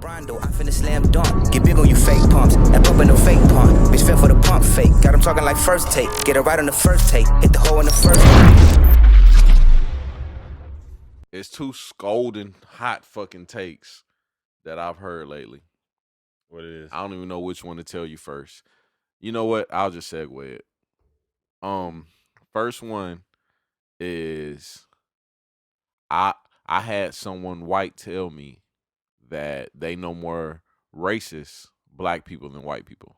Rondo, I finna slam dunk. Get big on you fake pumps. That pump ain't no fake pump. Bitch fell for the pump fake. Got him talking like first take. Get it right on the first take. Hit the hole in the first take. It's two scolding hot fucking takes that I've heard lately. What it is? I don't even know which one to tell you first. You know what? I'll just segue it. First one is I had someone white tell me that they know more racist black people than white people.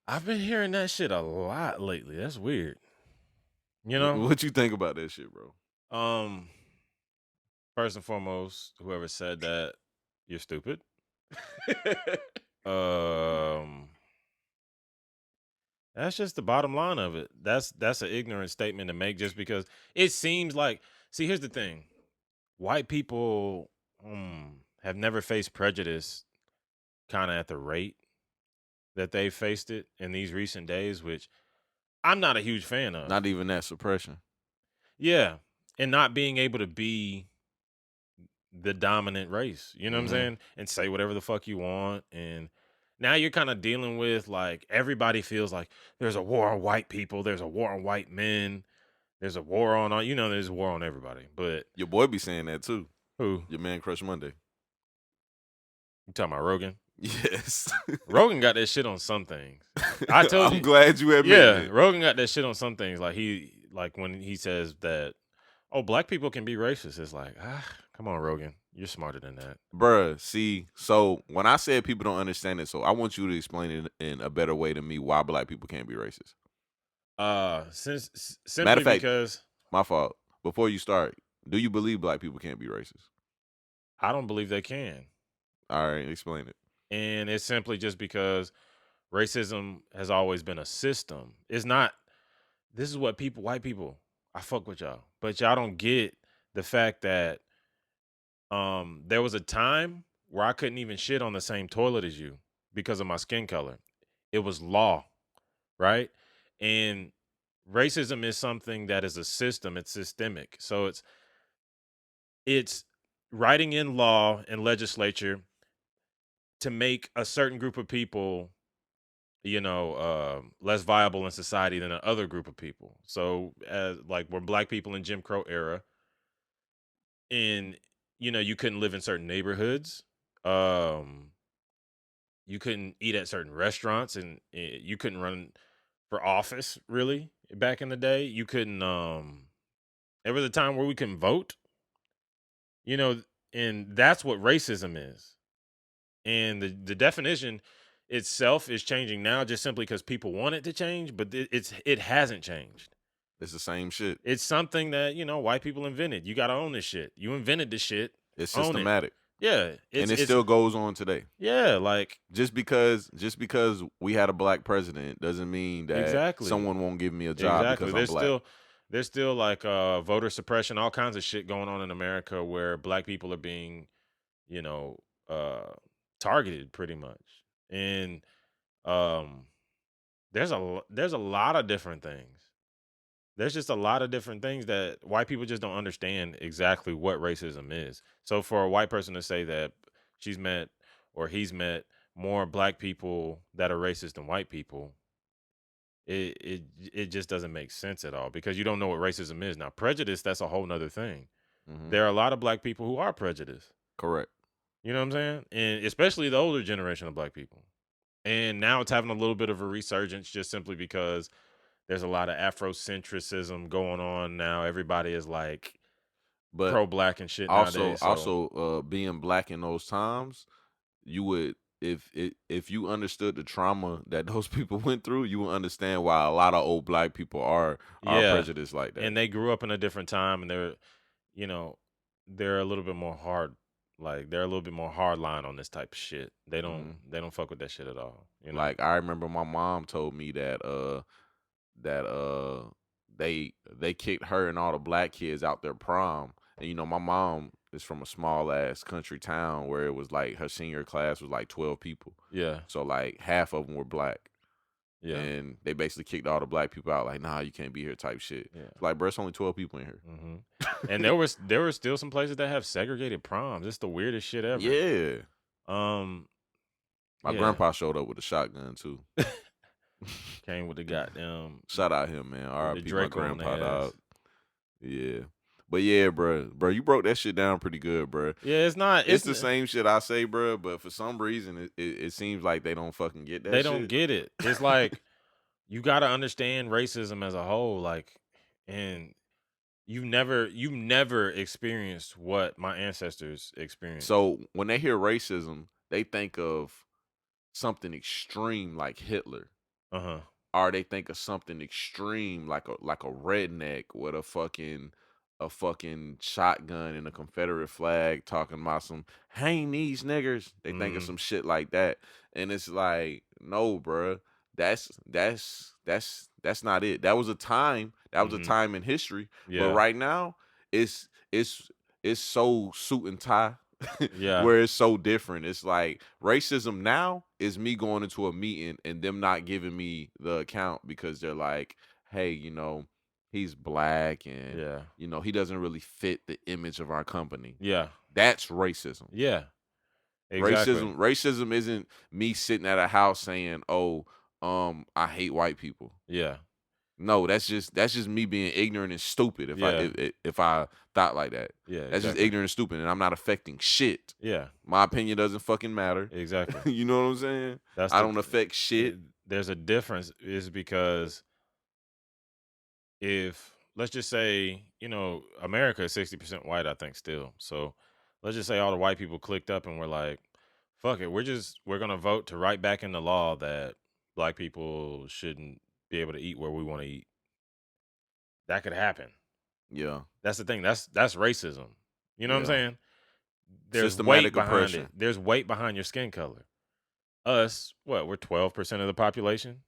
I've been hearing that shit a lot lately. That's weird. You know? What you think about that shit, bro? First and foremost, whoever said that, you're stupid. That's just the bottom line of it. That's an ignorant statement to make just because it seems like, see, here's the thing. White people have never faced prejudice kind of at the rate that they faced it in these recent days, which I'm not a huge fan of. Not even that suppression. Yeah. And not being able to be the dominant race, you know what I'm saying? And say whatever the fuck you want. And now you're kind of dealing with, like, everybody feels like there's a war on white people. There's a war on white men. There's a war on, there's a war on everybody. But your boy be saying that too. Who? Your man Crush Monday. You talking about Rogan? Yes. Rogan got that shit on some things. I told you. I'm glad you admit it. Yeah, Rogan got that shit on some things. Like when he says that, oh, black people can be racist. It's like, come on, Rogan. You're smarter than that. Bruh, see, so when I said people don't understand it, so I want you to explain it in a better way to me why black people can't be racist. Simply Matter of fact, because... My fault. Before you start, do you believe black people can't be racist? I don't believe they can. All right, explain it. And it's simply just because racism has always been a system. It's not, this is what white people, I fuck with y'all. But y'all don't get the fact that there was a time where I couldn't even shit on the same toilet as you because of my skin color. It was law, right? And racism is something that is a system. It's systemic. So it's writing in law and legislature to make a certain group of people, less viable in society than another group of people. So, like, we're black people in Jim Crow era, and you couldn't live in certain neighborhoods. You couldn't eat at certain restaurants, and you couldn't run for office really back in the day. You couldn't. There was a time where we couldn't vote. And that's what racism is. And the definition itself is changing now just simply because people want it to change, but it hasn't changed. It's the same shit. It's something that, white people invented. You got to own this shit. You invented this shit. It's systematic. Yeah. And it still goes on today. Yeah, like... Just because we had a black president doesn't mean that someone won't give me a job because I'm black. There's still like voter suppression, all kinds of shit going on in America where black people are being, targeted pretty much. And there's a lot of different things. There's just a lot of different things that white people just don't understand exactly what racism is. So for a white person to say that she's met or he's met more black people that are racist than white people, it just doesn't make sense at all because you don't know what racism is. Now, prejudice, that's a whole nother thing. Mm-hmm. There are a lot of black people who are prejudiced. Correct. You know what I'm saying? And especially the older generation of black people. And now it's having a little bit of a resurgence just simply because there's a lot of Afrocentrism going on now. Everybody is like pro-black and shit nowadays. Also, being black in those times, you would, if you understood the trauma that those people went through, you would understand why a lot of old black people are prejudiced like that. And they grew up in a different time, and they're a little bit more hard. Like, they're a little bit more hardline on this type of shit. They don't fuck with that shit at all. Like, I remember my mom told me that they kicked her and all the black kids out their prom. And my mom is from a small ass country town where it was like her senior class was like 12 people. Yeah. So like half of them were black. Yeah. And they basically kicked all the black people out, like, nah, you can't be here type shit. Yeah. Like, bro, it's only 12 people in here. And there were still some places that have segregated proms. It's the weirdest shit ever. Yeah. My Yeah. grandpa showed up with a shotgun too. Came with the goddamn Shout out him, man. the R.I.P. my Draco on grandpa, their ass. dog. Yeah. But yeah, bro, you broke that shit down pretty good, bro. Yeah, it's not. It's the same shit I say, bro, but for some reason, it seems like they don't fucking get that They shit. don't get it. It's like you got to understand racism as a whole, like, and you never experienced what my ancestors experienced. So when they hear racism, they think of something extreme like Hitler. Or they think of something extreme like a redneck with a fucking shotgun and a Confederate flag talking about some hang these niggers. They think of some shit like that. And it's like, no, bruh. That's not it. That was a time. That was a time in history. Yeah. But right now, it's so suit and tie. Yeah. Where it's so different. It's like racism now is me going into a meeting and them not giving me the account because they're like, hey, you know, he's black and Yeah. you know, he doesn't really fit the image of our company. Yeah. That's racism. Yeah. Exactly. Racism isn't me sitting at a house saying, "Oh, I hate white people." Yeah. No, that's just me being ignorant and stupid. If I thought like that, Yeah, that's just ignorant and stupid, and I'm not affecting shit. Yeah, my opinion doesn't fucking matter. Exactly. You know what I'm saying? I don't affect shit. There's a difference, is because if let's just say, America is 60% white, I think still. So let's just say all the white people clicked up and were like, "Fuck it, we're gonna vote to write back in the law that black people shouldn't be able to eat where we want to eat." That could happen. Yeah, that's the thing. That's racism. You know what I'm saying? There's systematic weight behind oppression. it. There's weight behind your skin color. Us, we're 12% of the population.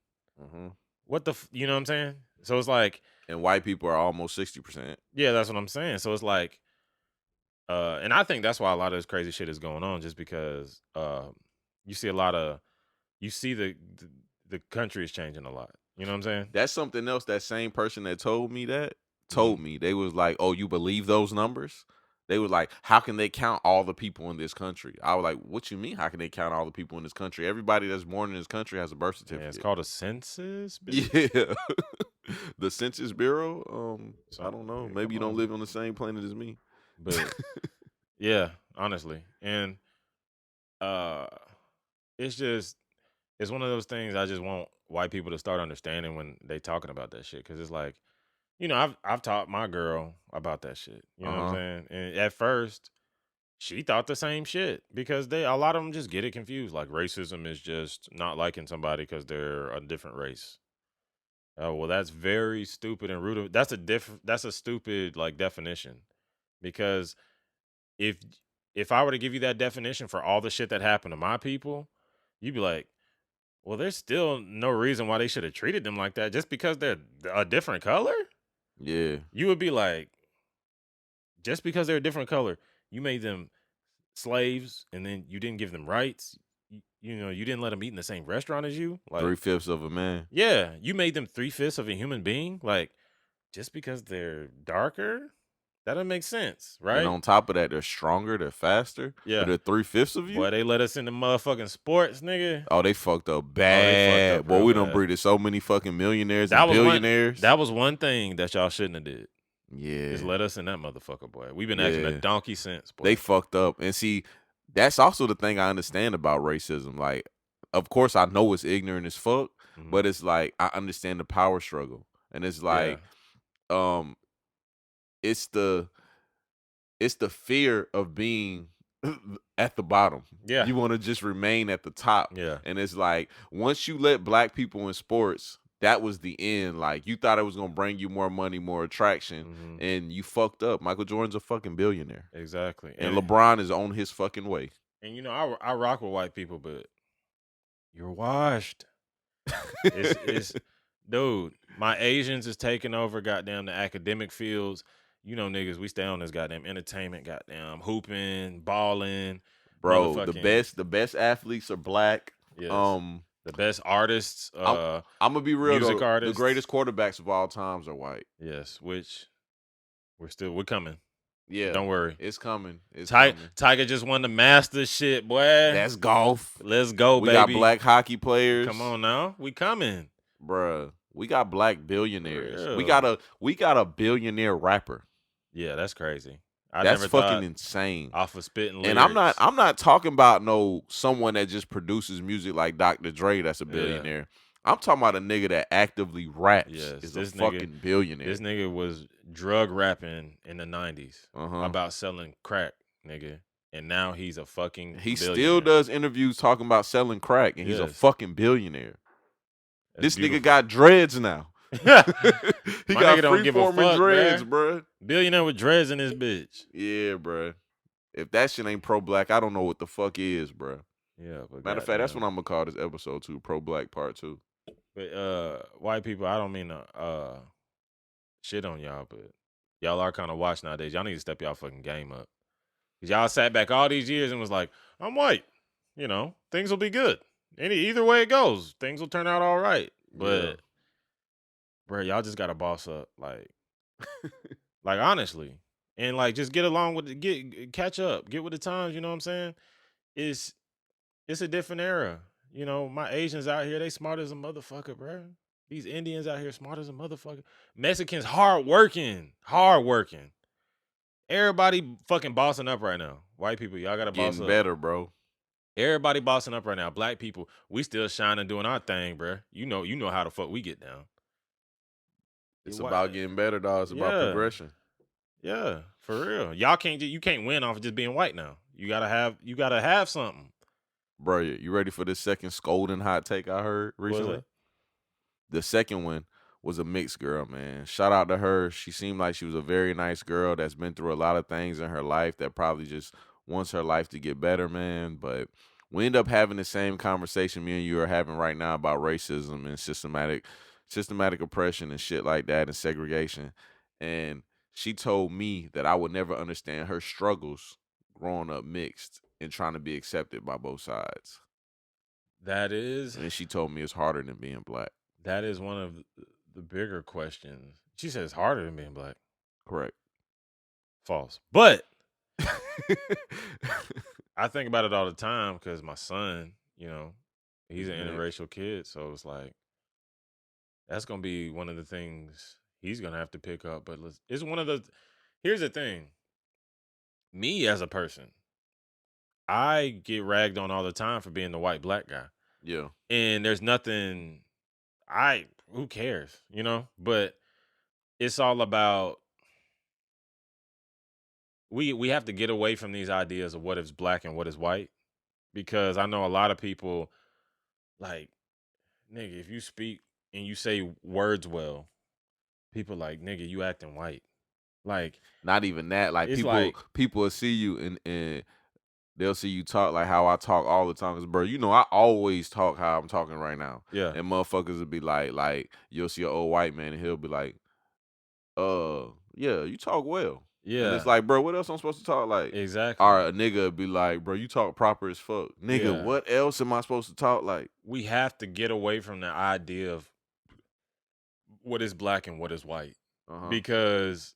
What the, you know what I'm saying? So it's like, and white people are almost 60%. Yeah, that's what I'm saying. So it's like, and I think that's why a lot of this crazy shit is going on, just because you see the country is changing a lot. You know what I'm saying? That's something else. That same person that told me me, they was like, "Oh, you believe those numbers?" They was like, "How can they count all the people in this country?" I was like, "What you mean? How can they count all the people in this country? Everybody that's born in this country has a birth certificate." Yeah, it's called a census. Yeah, the Census Bureau. I don't know. Maybe you don't live on the same planet as me, but yeah, honestly, and it's one of those things I just want white people to start understanding when they talking about that shit, because it's like, I've taught my girl about that shit. You know what I'm saying? And at first, she thought the same shit, because a lot of them just get it confused. Like, racism is just not liking somebody because they're a different race. Oh, well, that's very stupid and rude. That's a stupid like definition, because if I were to give you that definition for all the shit that happened to my people, you'd be like, well, there's still no reason why they should have treated them like that just because they're a different color. Yeah, You would be like, just because they're a different color, you made them slaves, and then you didn't give them rights. You didn't let them eat in the same restaurant as you. Like, 3/5 of a man. Yeah, you made them 3/5 of a human being. Like, just because they're darker, that doesn't make sense, right? And on top of that, they're stronger, they're faster. Yeah, they're 3/5 of you. Boy, they let us into motherfucking sports, nigga. Oh, they fucked up bad. Boy, we done breeded so many fucking millionaires and billionaires. That was one thing that y'all shouldn't have did. Yeah, just let us in that motherfucker, boy. We've been acting a donkey since, boy. They fucked up. And see, that's also the thing I understand about racism. Like, of course, I know it's ignorant as fuck, but it's like I understand the power struggle, and it's like, it's the fear of being at the bottom. Yeah, you want to just remain at the top. Yeah, and it's like, once you let black people in sports, that was the end. Like, you thought it was gonna bring you more money, more attraction, and you fucked up. Michael Jordan's a fucking billionaire. Exactly. And LeBron is on his fucking way. And I rock with white people, but you're washed. it's dude, my Asians is taking over goddamn the academic fields. Niggas, we stay on this goddamn entertainment, goddamn hooping, balling. Bro, the best athletes are black. Yes. The best artists, I'm gonna be real music though. artists. The greatest quarterbacks of all times are white. Yes, which we're coming. Yeah, don't worry. It's coming. It's coming. Tiger just won the Masters shit, boy. That's golf. Let's go, we baby. got black hockey players. Come on now, we coming, bruh. We got black billionaires. We got a billionaire rapper. Yeah, that's crazy. That's fucking insane. Off of spitting lyrics. And I'm not talking about someone that just produces music like Dr. Dre that's a billionaire. Yeah. I'm talking about a nigga that actively raps is a fucking billionaire. This nigga was drug rapping in the 90s about selling crack, nigga. And now he's a fucking He still does interviews talking about selling crack, and he's a fucking billionaire. This nigga got dreads now. He got free-forming dreads, bruh. Billionaire with dreads in his bitch. Yeah, bruh. If that shit ain't pro-black, I don't know what the fuck is, bruh. Yeah, but matter of fact, that's what I'm gonna call this episode 2, pro-black part 2. But white people, I don't mean to shit on y'all, but y'all are kind of washed nowadays. Y'all need to step y'all fucking game up. Cause y'all sat back all these years and was like, I'm white. You know, things will be good. Either way it goes, things will turn out all right. But bro, y'all just gotta boss up, like honestly, and like just get along with catch up, get with the times. You know what I'm saying? It's a different era. You know, my Asians out here, they smart as a motherfucker, bro. These Indians out here smart as a motherfucker. Mexicans hard working. Everybody fucking bossing up right now. White people, y'all gotta boss up. Getting better, bro. Everybody bossing up right now. Black people, we still shining, doing our thing, bro. You know how the fuck we get down. It's about getting better, dog. It's about progression. Yeah, for real. You can't win off of just being white now. You gotta have something. Bro, you ready for this second scolding hot take I heard recently? The second one was a mixed girl, man. Shout out to her. She seemed like she was a very nice girl that's been through a lot of things in her life that probably just wants her life to get better, man. But we end up having the same conversation me and you are having right now about racism and systematic oppression and shit like that and segregation. And she told me that I would never understand her struggles growing up mixed and trying to be accepted by both sides. And she told me it's harder than being black. That is one of the bigger questions. She says it's harder than being black. Correct. False. But I think about it all the time because my son, you know, he's an interracial kid. So it's like, that's going to be one of the things he's going to have to pick up. But here's the thing. Me as a person, I get ragged on all the time for being the white black guy. Yeah. And there's nothing, who cares, you know? But it's all about, we have to get away from these ideas of what is black and what is white. Because I know a lot of people, like, nigga, if you speak and you say words well, people like, nigga, you acting white. Like, not even that. Like, people will see you and they'll see you talk like how I talk all the time. Cause, bro, you know, I always talk how I'm talking right now. Yeah. And motherfuckers will be like, you'll see an old white man and he'll be like, yeah, you talk well. Yeah. And it's like, bro, what else I'm supposed to talk like? Exactly. Or a nigga would be like, bro, you talk proper as fuck. Nigga, what else am I supposed to talk like? We have to get away from the idea of what is black and what is white. Because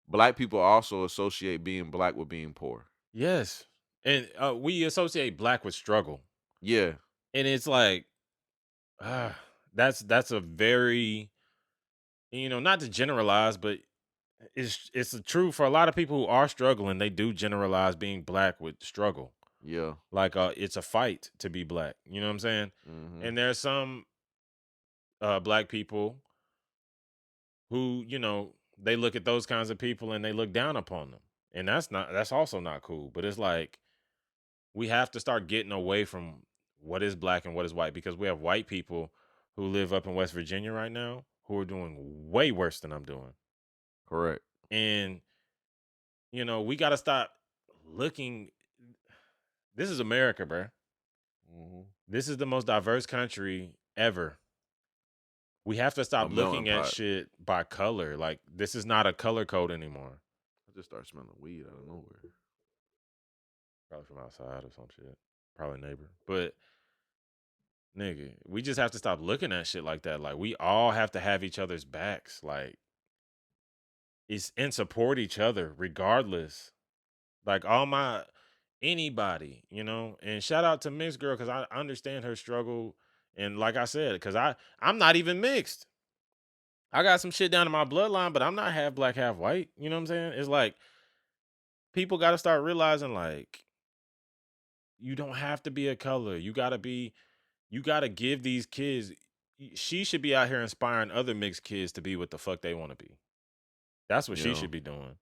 black people also associate being black with being poor. Yes. And we associate black with struggle. Yeah. And it's like, that's a very, you know, not to generalize, but it's the truth for a lot of people who are struggling. They do generalize being black with struggle. Yeah. Like it's a fight to be black. You know what I'm saying? Mm-hmm. And there's some black people who, you know, they look at those kinds of people and they look down upon them. And that's also not cool. But it's like, we have to start getting away from what is black and what is white, because we have white people who live up in West Virginia right now who are doing way worse than I'm doing. Correct. And, you know, we got to stop looking. This is America, bro. Mm-hmm. This is the most diverse country ever. We have to stop looking at shit by color. Like, this is not a color code anymore. I just started smelling weed out of nowhere. Probably from outside or some shit. Probably neighbor. But nigga, we just have to stop looking at shit like that. Like, we all have to have each other's backs. Like, and support each other regardless. Like, anybody, and shout out to Mixed Girl, because I understand her struggle. And like I said, because I'm not even mixed. I got some shit down in my bloodline, but I'm not half black, half white. You know what I'm saying? It's like, people got to start realizing, like, you don't have to be a color. You got to give these kids, she should be out here inspiring other mixed kids to be what the fuck they want to be. That's what she should be doing.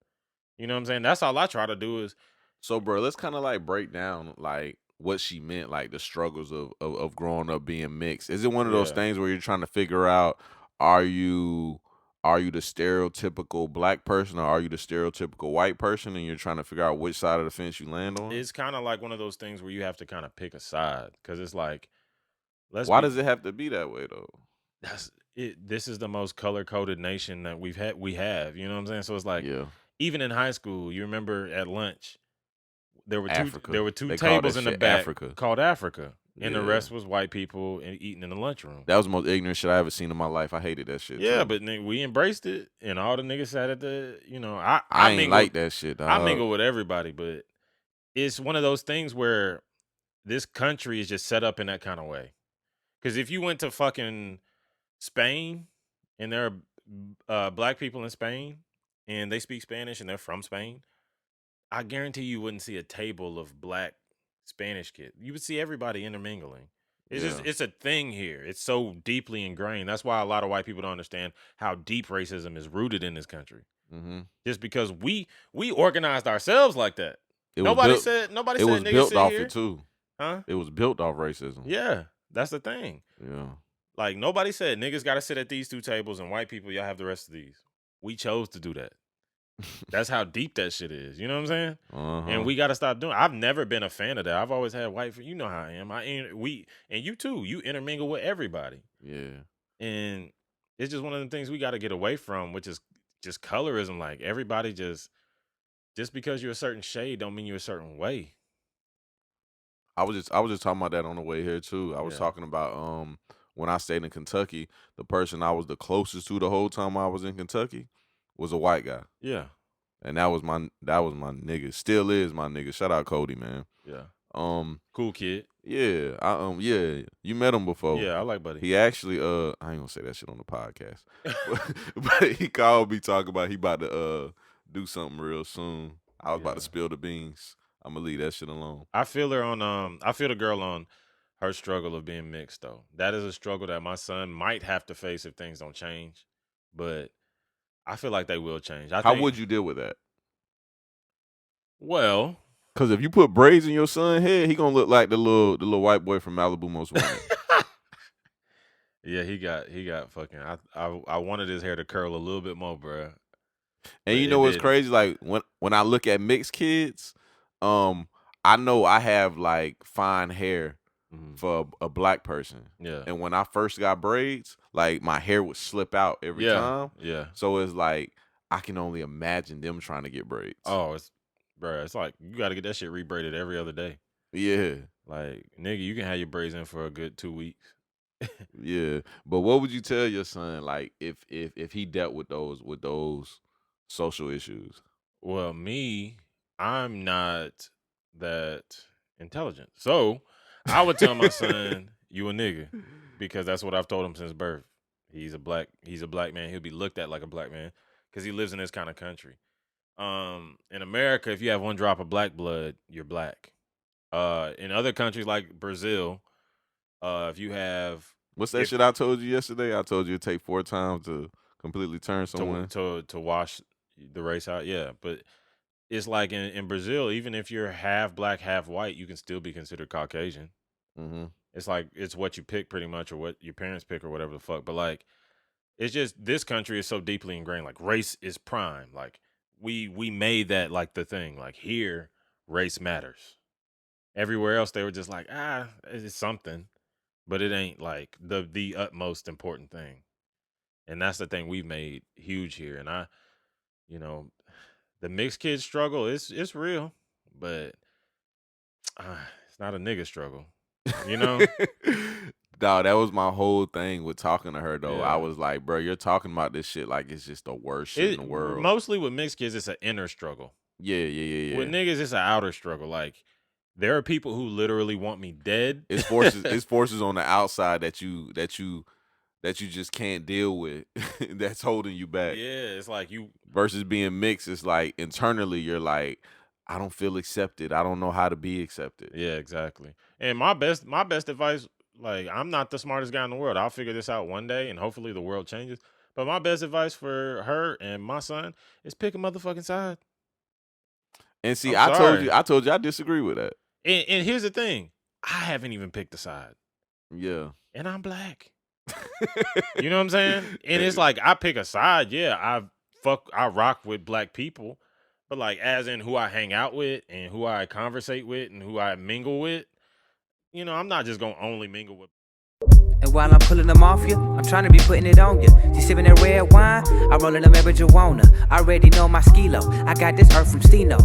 You know what I'm saying? That's all I try to do is. So, bro, let's kind of like break down like what she meant, like the struggles of growing up being mixed. Is it one of those things where you're trying to figure out, are you the stereotypical black person or are you the stereotypical white person, and you're trying to figure out which side of the fence you land on? It's kind of like one of those things where you have to kind of pick a side, because it's like, why does it have to be that way though? That's it. This is the most color coded nation that we have. You know what I'm saying? So it's like, even in high school, you remember at lunch, there were two tables in the back called Africa, and the rest was white people and eating in the lunchroom. That was the most ignorant shit I ever seen in my life. I hated that shit. Yeah, but we embraced it, and all the niggas sat at the, I ain't like that shit, dog. I mingle with everybody, but it's one of those things where this country is just set up in that kind of way. Because if you went to fucking Spain, and there are black people in Spain, and they speak Spanish, and they're from Spain, I guarantee you wouldn't see a table of black Spanish kids. You would see everybody intermingling. It's a thing here. It's so deeply ingrained. That's why a lot of white people don't understand how deep racism is rooted in this country. Mm-hmm. Just because we organized ourselves like that. Nobody said it was built off here. It too. Huh? It was built off racism. Yeah, that's the thing. Yeah. Like, nobody said niggas got to sit at these two tables, and white people, y'all have the rest of these. We chose to do that. That's how deep that shit is. You know what I'm saying? And we got to stop doing it. I've never been a fan of that. I've always had white friends. You know how I am. And you too. You intermingle with everybody. Yeah. And it's just one of the things we got to get away from, which is just colorism. Like, everybody just because you're a certain shade don't mean you're a certain way. I was just talking about that on the way here too. I was talking about when I stayed in Kentucky, the person I was the closest to the whole time I was in Kentucky was a white guy. Yeah. And that was my nigga. Still is my nigga. Shout out Cody, man. Yeah. Cool kid. Yeah. Yeah. You met him before. Yeah, I like Buddy. He actually I ain't gonna say that shit on the podcast. but he called me talking about he about to do something real soon. I was about to spill the beans. I'm gonna leave that shit alone. I feel the girl on her struggle of being mixed though. That is a struggle that my son might have to face if things don't change. But I feel like they will change. How would you deal with that? Well, because if you put braids in your son's head, he gonna look like the little white boy from Malibu Most Wanted. Yeah, he got fucking. I wanted his hair to curl a little bit more, bro. And you know what's crazy? Like when I look at mixed kids, I know I have like fine hair for a black person. Yeah. And when I first got braids, like my hair would slip out every time. Yeah. So it's like I can only imagine them trying to get braids. Oh, it's like you got to get that shit rebraided every other day. Yeah. Like, nigga, you can have your braids in for a good 2 weeks. Yeah. But what would you tell your son, like, if he dealt with those social issues? Well, I'm not that intelligent. So I would tell my son, you a nigga, because that's what I've told him since birth. He's a black man. He'll be looked at like a black man because he lives in this kind of country. In America, if you have one drop of black blood, you're black. In other countries like Brazil, if you have what's that shit I told you yesterday? I told you it'd take 4 times to completely turn someone to wash the race out. Yeah, but it's like in Brazil, even if you're half black, half white, you can still be considered Caucasian. Mm-hmm. It's like it's what you pick pretty much, or what your parents pick, or whatever the fuck. But like, it's just this country is so deeply ingrained. Like, race is prime. Like, we made that like the thing. Like, here, race matters. Everywhere else, they were just like, it's something, but it ain't like the utmost important thing. And that's the thing we've made huge here. And the mixed kid struggle it's real, but it's not a nigga struggle, you know. Dog, that was my whole thing with talking to her, though. Yeah. I was like, bro, you're talking about this shit like it's just the worst shit in the world. Mostly with mixed kids, it's an inner struggle. Yeah. With niggas, it's an outer struggle. Like, there are people who literally want me dead. It's forces on the outside that you just can't deal with. That's holding you back. Yeah, it's like you versus being mixed. It's like internally you're like, I don't feel accepted. I don't know how to be accepted. Yeah, exactly. And my best advice, like, I'm not the smartest guy in the world. I'll figure this out one day, and hopefully the world changes. But my best advice for her and my son is pick a motherfucking side. And see, I told you I disagree with that. And here's the thing. I haven't even picked a side. Yeah. And I'm black. You know what I'm saying? And it's like, I pick a side. Yeah, I rock with black people. But like, as in who I hang out with and who I conversate with and who I mingle with, you know, I'm not just going to only mingle with. And while I'm pulling them off you, I'm trying to be putting it on you. She sipping that red wine, I'm rolling them marijuana. I already know my skilo. I got this earth from Steno.